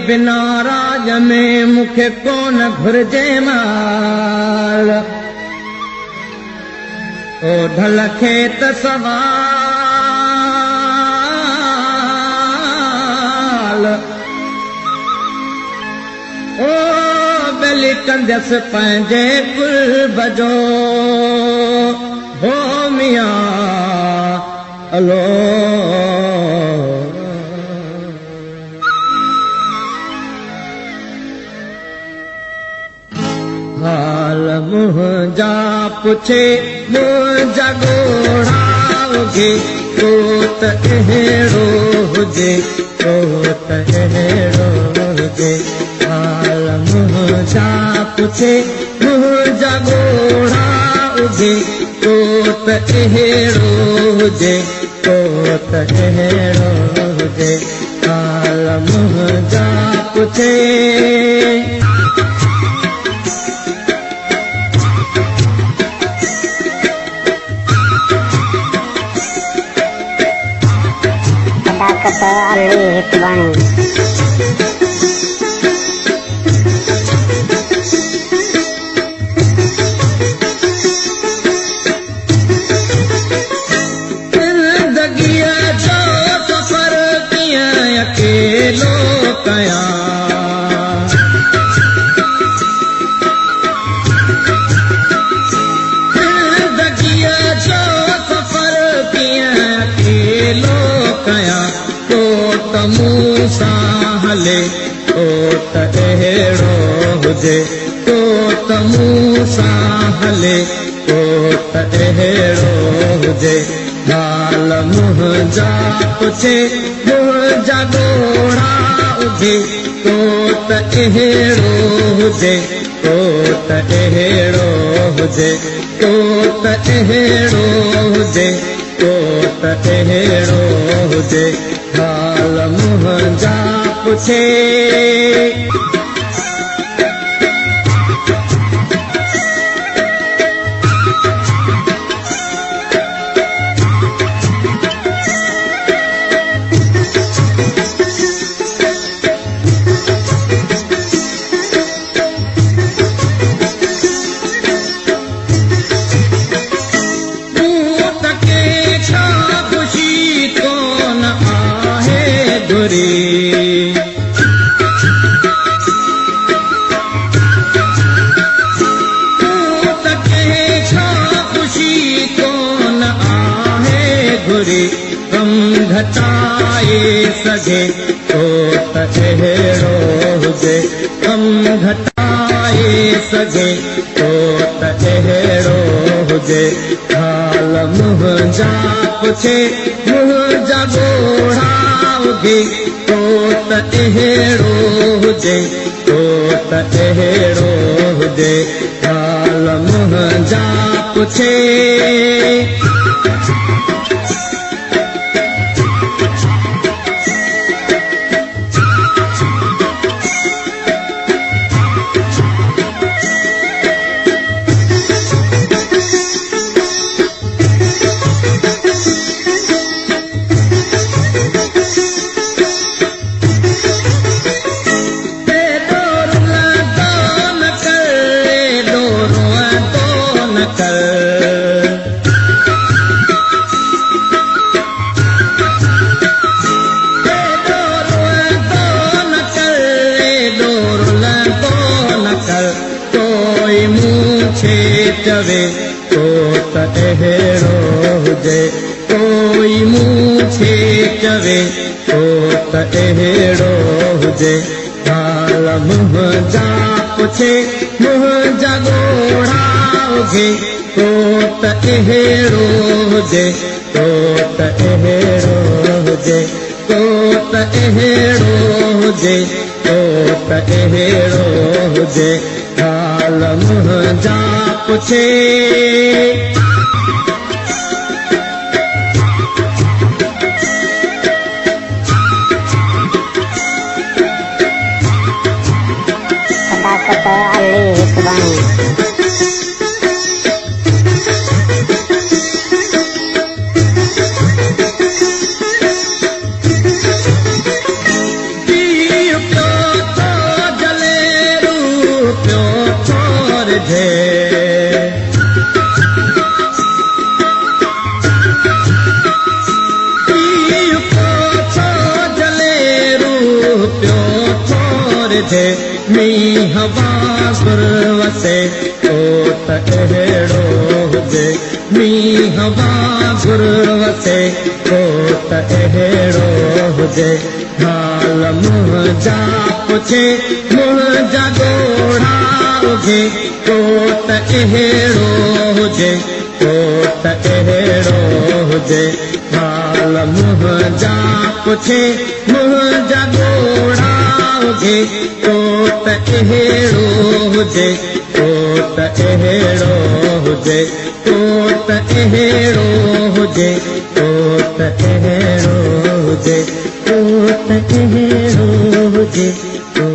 बिना राज में मुखे कोन घुर्जे माल। ओ ढल खेत सवाल ओ बेली कंदस पंहिंजे कुल बजो हो मियां अलो हाल मुंहिंजा पुछे मुंहिंजा ॻोढ़ाओगे तो त अहिड़ो हुजे तो त अहिड़ो हुजे। हाल मुंहिंजा पुछे मुंहिंजा ॻोढ़ाओगे तो त अहिड़ो हुजे तो त अहिड़ो हुजे। हाल मुंहिंजा पुछे ताकत अली हितबाणी। ज़िंदगीअ जो सफ़र कीअं अकेलो कयां ज़िंदगीअ जो सफ़र कीअं अकेलो कयां तो त मूं सां हले तो त अहिड़ो हुजे तो त मूं सां हले तो त अहिड़ो हुजे। हाल मुंहिंजा पुछे मुंहिंजा ॻोढ़ाओगे तो त अहिड़ो हुजे तो त अहिड़ो हुजे तो त अहिड़ो हुजे तो त अहिड़ो हुजे। हाल मुंहिंजा पुछे गम घटाए सघे तो त अहिड़ो हुजे गम घटाए सघे तो त अहिड़ो हुजे। हाल मुंहिंजा पुछे मुंहिंजा ॻोढ़ाओगे तो त अहिड़ो हुजे तो त अहिड़ो हुजे। हाल मुंहिंजा पुछे चवे तो त अहिड़ो हुजे कोई मूंखे चवे तो त अहिड़ो हुजे। हाल मुंहिंजा पुछे मुंहिंजा ॻोढ़ाओगे तो त अहिड़ो हुजे तो त अहिड़ो हुजे तो त अहिड़ो हुजे तो त अहिड़ो हुजे। हाल मुंहिंजा पुछे सदाकत अली हिकु बाणी मी हवा गुरवसे तो अहिड़ो हुजे मी हवा गुरवसे तो अहिड़ो हुजे हाल मुंहिंजा पुछे मुंहिंजा ॻोढ़ा उगे तो अहिड़ो हुजे तो अहिड़ो हुजे हाल मुंहिंजा पुछे मुंहिंजा ॻोढ़ा उगे तो अहिड़ो हुजे तो अहिड़ो हुजे तो अहिड़ो हुजे तो अहिड़ो हुजे तो अहिड़ो हुजे तो